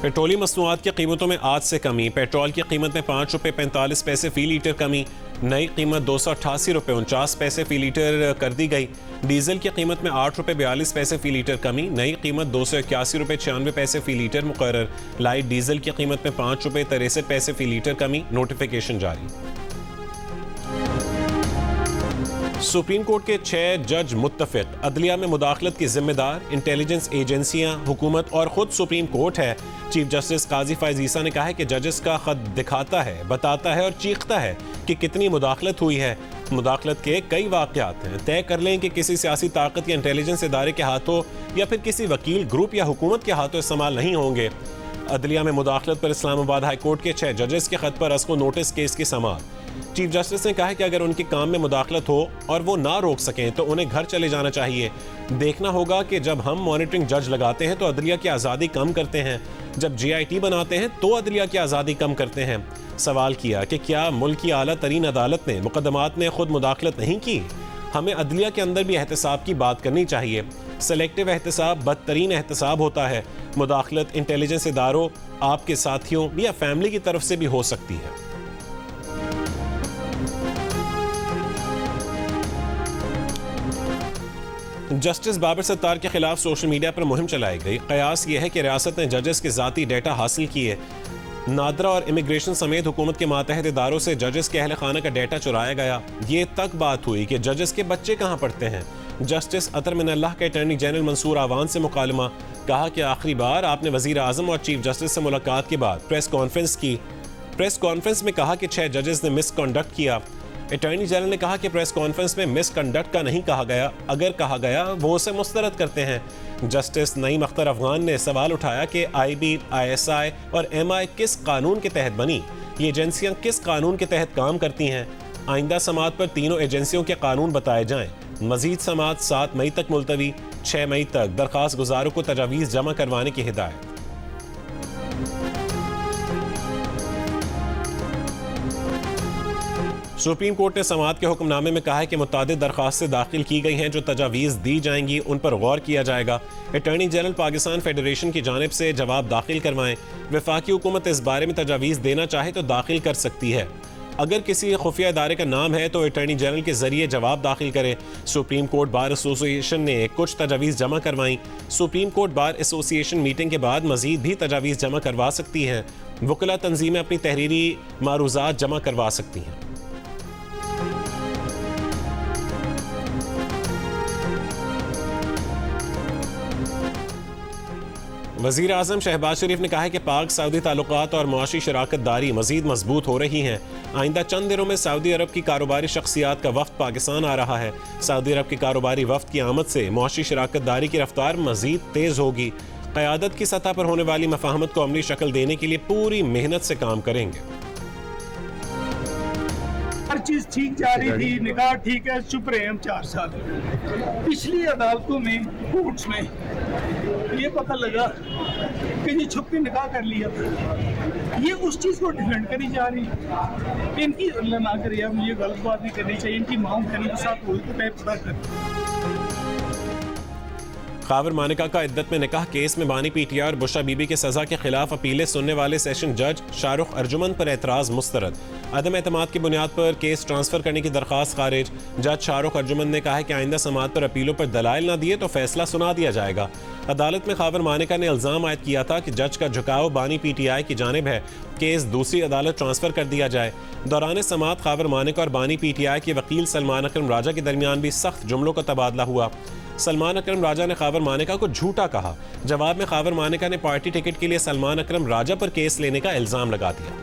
Petroleum मसनूआत की कीमतों में आज से कमी। पेट्रोल की कीमत में 5 रुपये 45 पैसे फ़ी लीटर कमी। नई कीमत 288 रुपये 49 पैसे फ़ी लीटर कर दी गई। डीजल की कीमत में 8 रुपये 42 पैसे फ़ी लीटर कमी। नई कीमत 281 रुपये 96 पैसे फ़ी लीटर मुकर्रर। लाइट डीजल की कीमत में 5 रुपये 63 पैसे फ़ी लीटर कमी। नोटिफिकेशन जारी। सुप्रीम कोर्ट के 6 जज मुत्तफिक। अदलिया में मुदाखलत की जिम्मेदार इंटेलिजेंस एजेंसियां, हुकूमत और खुद सुप्रीम कोर्ट है। चीफ जस्टिस काजी फैज ईसा ने कहा है कि जजेस का खत दिखाता है, बताता है और चीखता है कि कितनी मुदाखलत हुई है। मुदाखलत के कई वाक़यात हैं। तय कर लें कि किसी सियासी ताकत या इंटेलिजेंस इदारे के हाथों या फिर किसी वकील ग्रुप या हुकूमत के हाथों इस्तेमाल नहीं होंगे। अदलिया में मुदाखलत पर इस्लामाबाद हाई कोर्ट के 6 जजेस के खत पर अस्को नोटिस केस की समाअत। चीफ जस्टिस ने कहा है कि अगर उनके काम में मुदाखलत हो और वो ना रोक सकें तो उन्हें घर चले जाना चाहिए। देखना होगा कि जब हम मॉनिटरिंग जज लगाते हैं तो अदलिया की आज़ादी कम करते हैं, जब GIT बनाते हैं तो अदलिया की आज़ादी कम करते हैं। सवाल किया कि क्या मुल्क की आला तरीन अदालत ने मुकदमात में खुद मुदाखलत नहीं की? हमें अदलिया के अंदर भी एहतसाब की बात करनी चाहिए। सेलेक्टिव एहतसाब बदतरीन एहतसाब होता है। मुदाखलत इंटेलिजेंस इदारों, आपके साथियों या फैमिली की तरफ से भी हो सकती है। जस्टिस बाबर सत्तार के खिलाफ सोशल मीडिया पर मुहिम चलाई गई। कयास यह है कि रियासत ने जजेस के ज़ाती डेटा हासिल किए। नादरा और इमिग्रेशन समेत हुकूमत के मातहत इदारों से जजेस के अहल खाना का डेटा चुराया गया। ये तक बात हुई कि जजेस के बच्चे कहाँ पढ़ते हैं। जस्टिस अतर मिनल्लाह के अटॉर्नी जनरल मंसूर आवान से मुकालमा। कहा कि आखिरी बार आपने वज़ीर आज़म और चीफ जस्टिस से मुलाकात के बाद प्रेस कॉन्फ्रेंस की। प्रेस कॉन्फ्रेंस में कहा कि 6 जजेस ने मिसकंडक्ट किया। अटॉर्नी जनरल ने कहा कि प्रेस कॉन्फ्रेंस में मिसकंडक्ट का नहीं कहा गया, अगर कहा गया वो उसे मुस्तरद करते हैं। जस्टिस नईम अख्तर अफगान ने सवाल उठाया कि IB, ISI और MI किस कानून के तहत बनी, ये एजेंसियां किस कानून के तहत काम करती हैं। आइंदा समाअत पर तीनों एजेंसियों के कानून बताए जाएं। मजीद समाअत 7 मई तक मुलतवी। 6 मई तक दरख्वास्त गुजारों को तजावीज़ जमा करवाने की हिदायत। सुप्रीम कोर्ट ने समाअत के हुक्मनामे में कहा है कि मुतादिद दरख्वास्तें दाखिल की गई हैं जो तजावीज़ दी जाएंगी, उन पर गौर किया जाएगा। अटॉर्नी जनरल पाकिस्तान फेडरेशन की जानिब से जवाब दाखिल करवाएं। वफाकी हुकूमत इस बारे में तजावीज़ देना चाहे तो दाखिल कर सकती है। अगर किसी खुफिया इदारे का नाम है तो अटॉर्नी जनरल के जरिए जवाब दाखिल करें। सुप्रीम कोर्ट बार एसोसिएशन ने कुछ तजावीज़ जमा करवाई। Supreme court bar association meeting के बाद मजीद भी तजावीज़ जमा करवा सकती है। वकला तंजीमें अपनी तहरीरी मारूज़ात जमा करवा सकती हैं। वज़ीर आज़म शहबाज शरीफ ने कहा है कि पाक सऊदी ताल्लुकात और मुआशी शराकत दारी मज़ीद मजबूत हो रही हैं। आइंदा चंद दिनों में सऊदी अरब की कारोबारी शख्सियात का वफ्द पाकिस्तान आ रहा है। सऊदी अरब की कारोबारी वफ्द की आमद से मुआशी शराकत दारी की रफ्तार मज़ीद तेज़ होगी। क़यादत की सतह पर होने वाली मफाहमत को अमली शक्ल देने के लिए पूरी मेहनत से काम करेंगे। हर चीज ठीक जा रही थी, निकाह ठीक है, चुप रहे हम 4 साल। पिछली अदालतों में, कोर्ट्स में ये पता लगा कि ये छुप के निकाह कर लिया। ये उस चीज को डिफेंड करी जा रही है। इनकी अल्लाह ना करे, हम ये गलत बात नहीं करनी चाहिए। इनकी माँ बहनों के साथ पता कर। खावर मानिका का इद्दत में निकाह केस में बानी PTI और बुशा बीबी के सजा के खिलाफ अपीलें सुनने वाले सेशन जज शाहरुख अर्जुमन पर एतराज मुस्तरद। अदम एतमाद की बुनियाद पर केस ट्रांसफर करने की दरख्वास्त खारिज। जज शाहरुख अर्जुमन ने कहा है कि आइंदा समाअत पर अपीलों पर दलाइल न दिए तो फैसला सुना दिया जाएगा। अदालत में खावर मानिका ने इल्ज़ाम आयद किया था कि जज का झुकाव बानी PTI की जानिब है, केस दूसरी अदालत ट्रांसफर कर दिया जाए। दौरान समाअत खावर मानिका और बानी PTI के वकील सलमान अकरम राजा के दरमियान भी सख्त जुमलों का तबादला हुआ। सलमान अकरम राजा ने खावर मानिका को झूठा कहा। जवाब में खावर मानिका ने पार्टी टिकट के लिए सलमान अकरम राजा पर केस लेने का इल्जाम लगा दिया।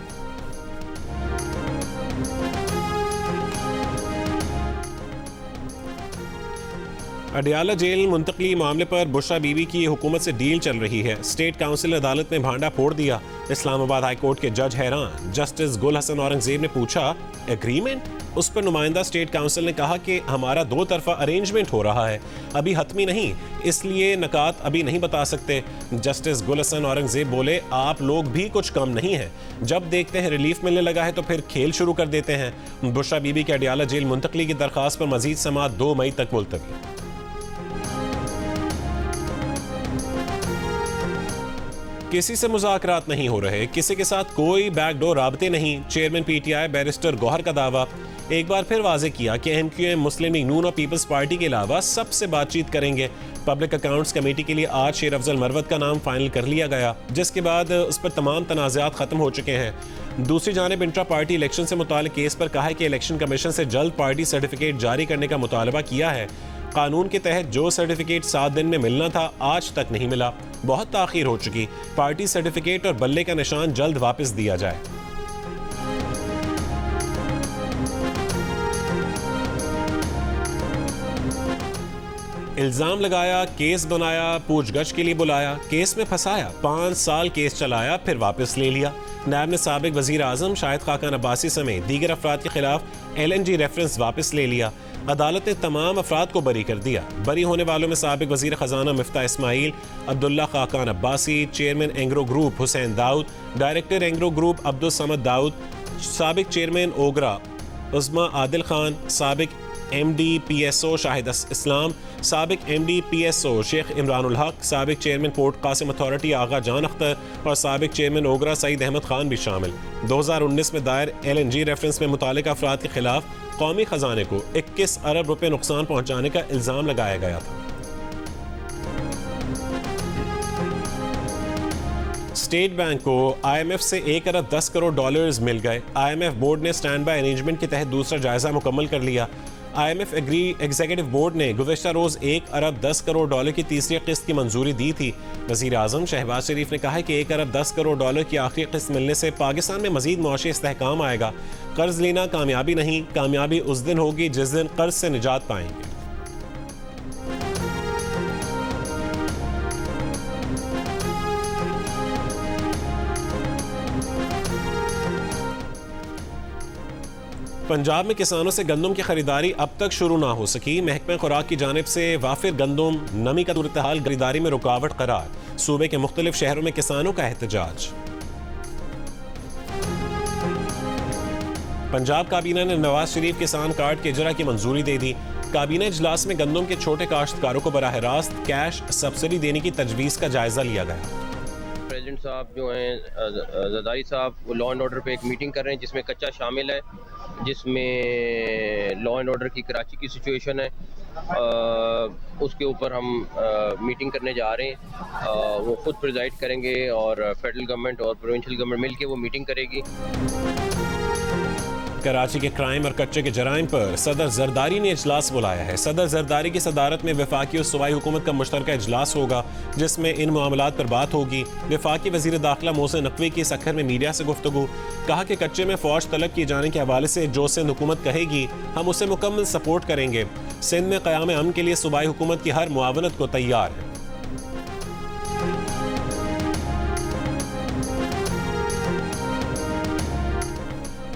अडियाला जेल मुंतकली मामले पर बुशा बीबी की हुकूमत से डील चल रही है। स्टेट काउंसिल अदालत में भांडा फोड़ दिया। इस्लामाबाद हाई कोर्ट के जज हैरान। जस्टिस गुल हसन औरंगजेब ने पूछा, एग्रीमेंट? उस पर नुमाइंदा स्टेट काउंसिल ने कहा कि हमारा 2 तरफा अरेंजमेंट हो रहा है, अभी हतमी नहीं, इसलिए नकात अभी नहीं बता सकते। जस्टिस गुल हसन औरंगजेब बोले, आप लोग भी कुछ कम नहीं हैं, जब देखते हैं रिलीफ मिलने लगा है तो फिर खेल शुरू कर देते हैं। बुशा बीबी के अडियाला जेल मुंतकली की दरख्वास्त पर मजीद समाअत 2 मई तक मुलतवी। किसी से मुज़ाकरात नहीं हो रहे, किसी के साथ कोई बैकडोर राबते नहीं। चेयरमैन पीटीआई बैरिस्टर गौहर का दावा। एक बार फिर वाजे किया कि एमक्यूएम, मुस्लिम लीग नून और पीपल्स पार्टी के अलावा सबसे बातचीत करेंगे। पब्लिक अकाउंट्स कमेटी के लिए आज शेर अफजल मरवत का नाम फाइनल कर लिया गया, जिसके बाद उस पर तमाम तनाज़ात खत्म हो चुके हैं। दूसरी जानिब इंट्रा पार्टी इलेक्शन से मुताल्लिक केस पर कहा है कि इलेक्शन कमीशन से जल्द पार्टी सर्टिफिकेट जारी करने का मुतालबा किया है। कानून के तहत जो सर्टिफिकेट 7 दिन में मिलना था, आज तक नहीं मिला। बहुत ताख़ीर हो चुकी। पार्टी सर्टिफिकेट और बल्ले का निशान जल्द वापस दिया जाए। इल्जाम लगाया, केस बनाया, पूछगछ के लिए बुलाया, केस में फंसाया, 5 साल केस चलाया, फिर वापस ले लिया। नायब ने साबिक वजीर आजम शाहिद खाकान अब्बासी समेत दीगर अफराद के खिलाफ LNG रेफरेंस वापस ले लिया। अदालत ने तमाम अफराद को बरी कर दिया। बरी होने वालों में साबिक वजीर खजाना Miftah Ismail, Abdullah Khaqan Abbasi, chairman Engro group Hussain Dawood, director Engro group Abdul Samad Dawood, साबिक चेयरमैन ओगरा उस्मा आदिल खान, साबिक MD PSO शाहिद इस्लाम, साबिक MD PSO शेख इमरानुल हक, साबिक चेयरमैन पोर्ट कासिम अथॉरिटी आगा जान अख्तर और साबिक चेयरमैन ओगरा सईद अहमद खान भी शामिल। 2019 में दायर LNG रेफरेंस में मुतालिका अफराद के खिलाफ कौमी खजाने को 21 अरब रुपए नुकसान पहुंचाने का इल्ज़ाम लगाया गया था। स्टेट बैंक को IMF से 1 अरब 10 करोड़ डॉलर्स मिल गए। IMF बोर्ड ने स्टैंड बाय अरेंजमेंट के तहत दूसरा जायजा मुकम्मल कर लिया। IMF एग्जीक्यूटिव बोर्ड ने गुज़श्ता रोज़ 1 अरब 10 करोड़ डॉलर की तीसरी किस्त की मंजूरी दी थी। वज़ीर आज़म शहबाज शरीफ ने कहा है कि 1 अरब 10 करोड़ डॉलर की आखिरी किस्त मिलने से पाकिस्तान में मज़ीद मुआशी इस्तेहकाम आएगा। कर्ज लेना कामयाबी नहीं, कामयाबी उस दिन होगी जिस दिन कर्ज से निजात पाएंगे। पंजाब में किसानों से गंदम की खरीदारी अब तक शुरू ना हो सकी। महकमा खुराक की जानिब से वाफिर गंदम नमी का सूरत-ए-हाल खरीदारी में रुकावट करार। सूबे के मुख्तलिफ शहरों में किसानों का एहतजाज। पंजाब काबीना ने नवाज शरीफ किसान कार्ड के इजरा की मंजूरी दे दी। काबीना इजलास में गंदम के छोटे काश्तकारों को बराह रास्त कैश सब्सिडी देने की तजवीज़ का जायजा लिया गया। प्रेसिडेंट साहब जो हैं ज़रदारी साहब, वो लॉ एंड ऑर्डर पे एक मीटिंग कर रहे हैं जिसमें कच्चा शामिल है, जिसमें लॉ एंड ऑर्डर की कराची की सिचुएशन है, उसके ऊपर हम मीटिंग करने जा रहे हैं। वो खुद प्रिजाइड करेंगे और फेडरल गवर्नमेंट और प्रोविंशियल गवर्नमेंट मिल के वो मीटिंग करेगी। कराची के क्राइम और कच्चे के जराइम पर सदर जरदारी ने इजलास बुलाया है। सदर जरदारी की सदारत में वफाकी और सूबाई हुकूमत का मुश्तरका इजलास होगा, जिसमें इन मामलात पर बात होगी। वफाकी वजीर दाखिला मोहसिन नकवी की सक्खर में मीडिया से गुफ्तगू। कहा कि कच्चे में फौज तलब किए जाने के हवाले से जो सिंध हुकूमत कहेगी हम उसे मुकम्मल सपोर्ट करेंगे। सिंध में क़याम अमन के लिए सूबाई हुकूमत की हर मुआवनत को तैयार है।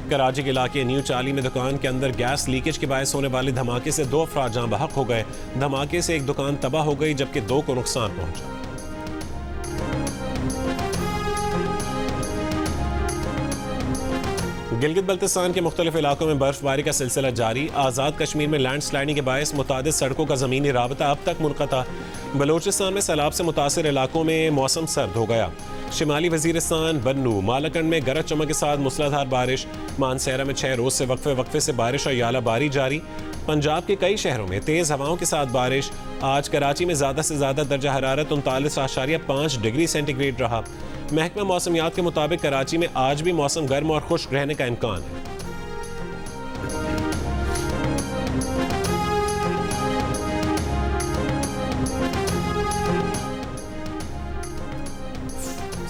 कराची के इलाके न्यू चाली में दुकान के अंदर गैस लीकेज के बायस होने वाले धमाके से 2 अफराद जान बहक हो गए। धमाके से एक दुकान तबाह हो गई जबकि 2 को नुकसान पहुंचा। गिलगित बल्तिस्तान के मुख्तलिफ इलाकों में बर्फबारी का सिलसिला जारी। आज़ाद कश्मीर में लैंड स्लाइडिंग के बायस मुतादिद सड़कों का ज़मीनी राबता अब तक मुनक़ता। बलोचिस्तान में सैलाब से मुतासिर इलाकों में मौसम सर्द हो गया। शिमाली वजीरिस्तान, बन्नू, मालाकंड में गरज चमक के साथ मूसलाधार बारिश। मानसेरा में 6 रोज से वक्फे से बारिश और यालाबारी जारी। पंजाब के कई शहरों में तेज़ हवाओं के साथ बारिश। आज कराची में ज़्यादा से ज़्यादा दर्जा हरारत 39.5 डिग्री सेंटीग्रेड रहा। महकमा मौसमियात के मुताबिक कराची में आज भी मौसम गर्म और खुश्क रहने का इम्कान है।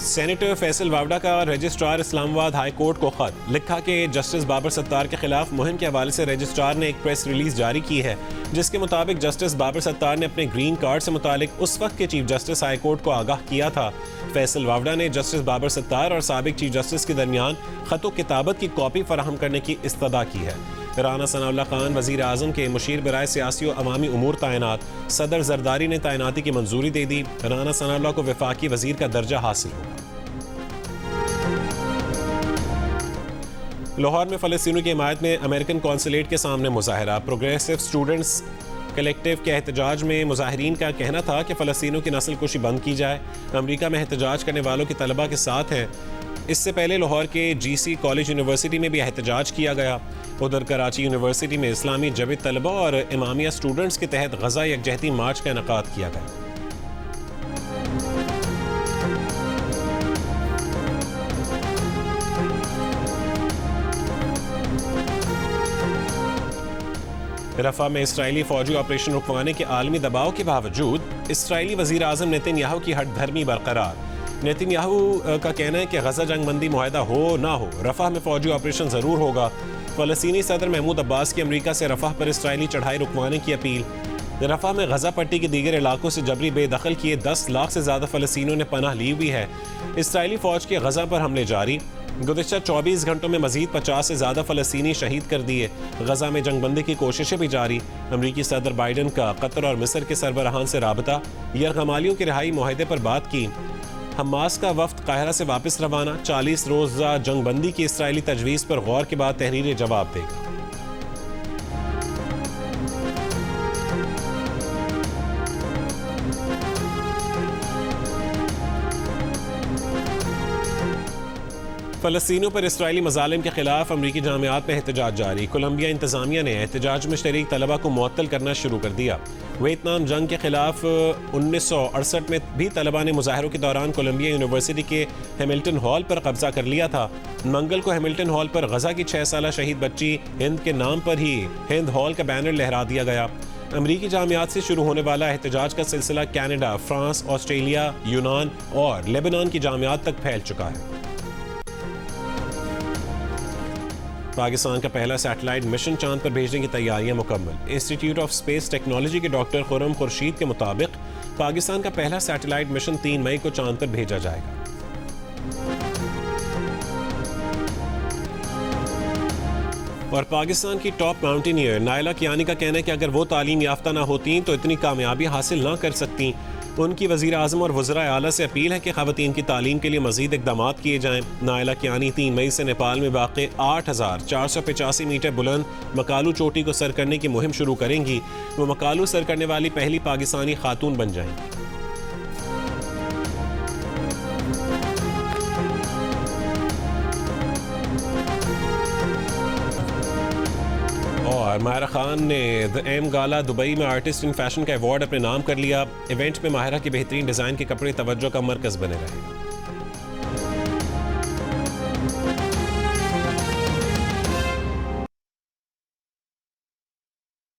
सेनेटर फैसल वावडा का रजिस्ट्रार इस्लामाबाद हाई कोर्ट को खत लिखा कि जस्टिस बाबर सत्तार के खिलाफ मुहिम के हवाले से रजिस्ट्रार ने एक प्रेस रिलीज जारी की है, जिसके मुताबिक जस्टिस बाबर सत्तार ने अपने ग्रीन कार्ड से मुतालिक उस वक्त के चीफ जस्टिस हाई कोर्ट को आगाह किया था। फैसल वावडा ने जस्टिस बाबर सत्तार और साबिक चीफ जस्टिस के दरमियान खत किताबत की कॉपी फराहम करने की इस्तदा की है। राना सनाउल्लाह खान वज़ीर आज़म के मुशीर बराए सियासी और अवामी उमूर तैनात। सदर जरदारी ने तैनाती की मंजूरी दे दी। राना सनाउल्लाह को वफाकी वज़ीर का दर्जा हासिल होगा। लाहौर में फ़लस्तीनियों की हिमायत में अमेरिकन कौंसलेट के सामने मुजाहरा। प्रोग्रेसिव स्टूडेंट्स कलेक्टिव के एहतजाज में मुजाहिरीन का कहना था कि फ़लस्तीनियों की नस्ल कुशी बंद की जाए। अमरीका में एहतजाज करने वालों की तलबा के साथ हैं। इससे पहले लाहौर के GC कॉलेज यूनिवर्सिटी में भी एहतजाज किया गया। उधर कराची यूनिवर्सिटी में इस्लामी जबित तलबा और इमामिया स्टूडेंट्स के तहत गज़ा यकजहती मार्च का इनेकाद किया गया। रफ़ा में इसराइली फौजी ऑपरेशन रुकवाने के आलमी दबाव के बावजूद इसराइली वज़ीर आज़म नेतन्याहू की हठधर्मी बरकरार। नेतन्याहू का कहना है कि गज़ा जंगबंदी मुआहदा हो ना हो, रफ़ा में फौजी ऑपरेशन ज़रूर होगा। फ़लस्तीनी सदर महमूद अब्बास की अमरीका से रफ़ा पर इसराइली चढ़ाई रुकवाने की अपील। रफ़ा में गज़ा पट्टी के दीगर इलाकों से जबरी बेदखल किए 10 लाख से ज़्यादा फ़लस्तीनियों ने पनाह ली हुई है। इसराइली फ़ौज के गज़ा पर हमले जारी। गुज़िश्ता 24 घंटों में मज़ीद 50 से ज़्यादा फ़लस्तीनी शहीद कर दिए। गज़ा में जंगबंदी की कोशिशें भी जारी। अमरीकी सदर बाइडन का कतर और मिस्र के सरबराहान से राबता। यरगमालियों के रिहाई मुआहदे पर बात की। हमास का वफ्द काहिरा से वापस रवाना। 40 रोज़ा जंगबंदी की इसराइली तजवीज़ पर गौर के बाद तहरीर जवाब देगा। फ़लस्तीनियों पर इसराइली मज़ालिम के खिलाफ अमरीकी जामियात में एहतजाज जारी। कोलंबिया इंतज़ामिया ने एहतजाज में शरीक तलबा को मुअत्तल करना शुरू कर दिया। वियतनाम जंग के खिलाफ 1968 में भी तलबा ने मुजाहरों के दौरान कोलंबिया यूनिवर्सिटी के हैमिल्टन हॉल पर कब्जा कर लिया था। मंगल को हैमिल्टन हॉल पर गज़ा की 6 साला शहीद बच्ची हिंद के नाम पर ही हिंद हॉल का बैनर लहरा दिया गया। अमरीकी जामियात से शुरू होने वाला एहतजाज का सिलसिला कनाडा, फ्रांस, ऑस्ट्रेलिया, यूनान और लेबनान की जामियात तक फैल चुका है। पाकिस्तान का पहला सैटेलाइट मिशन चांद पर भेजने की तैयारियां मुकम्मल। इंस्टीट्यूट ऑफ स्पेस टेक्नोलॉजी के डॉक्टर खुर्रम खुर्शीद के मुताबिक पाकिस्तान का पहला सैटेलाइट मिशन 3 मई को चांद पर भेजा जाएगा। और पाकिस्तान की टॉप माउंटेनियर नायला कियानी का कहना है कि अगर वो तालीम याफ्ता ना होती तो इतनी कामयाबी हासिल ना कर सकती। उनकी वज़ीर आज़म और वज़राए आला से अपील है कि ख़वातीन की तालीम के लिए मज़ीद इक़दामात किए जाएँ। नायला कियानी 3 मई से नेपाल में वाक़े 8,485 मीटर बुलंद मकालू चोटी को सर करने की मुहिम शुरू करेंगी। वो मकालू सर करने वाली पहली पाकिस्तानी खातून बन जाएंगी। और माहिरा खान ने द एम गाला दुबई में आर्टिस्ट इन फैशन का अवार्ड अपने नाम कर लिया। इवेंट में माहिरा के बेहतरीन डिज़ाइन के कपड़े तवज्जो का मरकज़ बने रहे।